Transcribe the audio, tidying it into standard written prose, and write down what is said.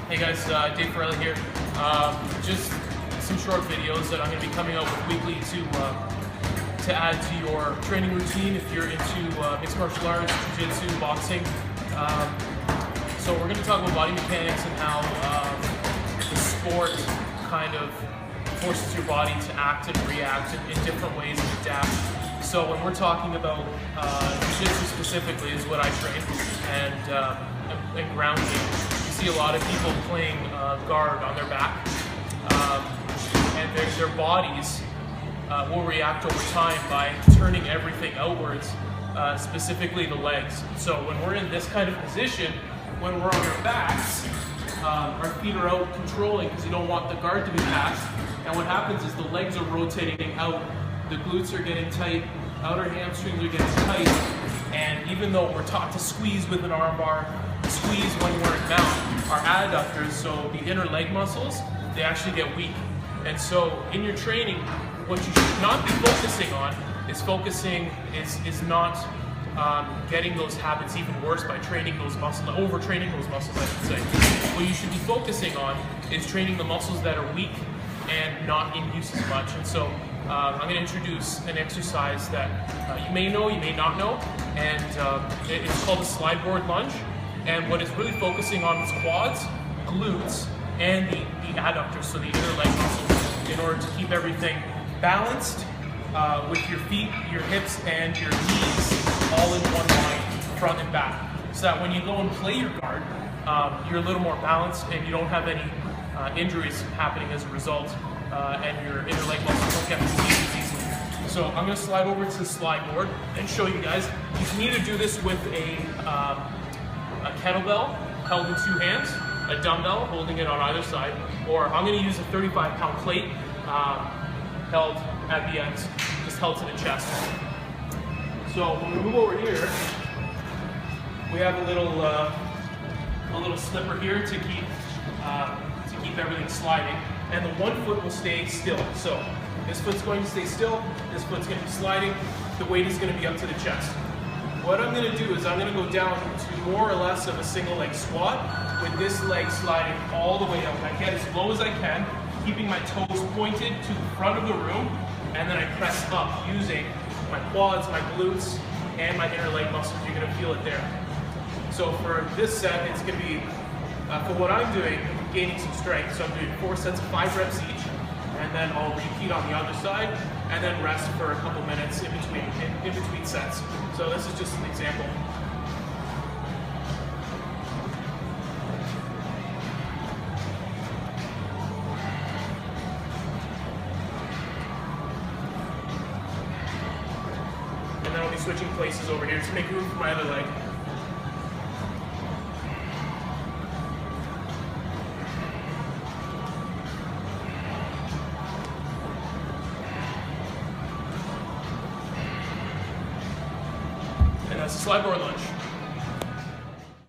Hey guys, Dave Farrelly here. Just some short videos that I'm going to be coming out with weekly to add to your training routine if you're into mixed martial arts, jiu-jitsu, boxing. So we're going to talk about body mechanics and how the sport kind of forces your body to act and react in different ways and adapt. So when we're talking about jiu-jitsu specifically is what I train, and grounding. You see a lot of people playing guard on their back, and their bodies will react over time by turning everything outwards, specifically the legs. So when we're in this kind of position, when we're on our backs, our feet are out controlling because you don't want the guard to be passed, and what happens is the legs are rotating out, the glutes are getting tight, outer hamstrings are getting tight, and even though we're taught to squeeze with an arm bar, squeeze when we're in mount, our adductors, so the inner leg muscles, they actually get weak. And so in your training, what you should not be focusing on is not getting those habits even worse by training those muscles, overtraining those muscles, I should say. What you should be focusing on is training the muscles that are weak and not in use as much. And so I'm going to introduce an exercise that you may know, you may not know, and it's called the slide board lunge. And what it's really focusing on is quads, glutes, and the adductors, so the inner leg muscles, in order to keep everything balanced with your feet, your hips, and your knees all in one line, front and back. So that when you go and play your guard, you're a little more balanced and you don't have any injuries happening as a result, and your inner leg muscles don't get fatigued as easily. So I'm going to slide over to the slide board and show you guys. You can either do this with a kettlebell held in two hands, a dumbbell holding it on either side, or I'm going to use a 35-pound plate held at the ends, just held to the chest. So when we move over here, we have a little slipper here to keep everything sliding, and the one foot will stay still. So this foot's going to stay still, this foot's going to be sliding, the weight is going to be up to the chest. What I'm going to do is I'm going to go down to more or less of a single leg squat with this leg sliding all the way up. I get as low as I can, keeping my toes pointed to the front of the room, and then I press up using my quads, my glutes, and my inner leg muscles. You're going to feel it there. So for this set, it's going to be, for what I'm doing, gaining some strength. So I'm doing 4 sets of 5 reps each, and then I'll repeat on the other side, and then rest for a couple minutes in between sets. So this is just an example. And then I'll be switching places over here to make room for my other leg. And that's a slide board lunge.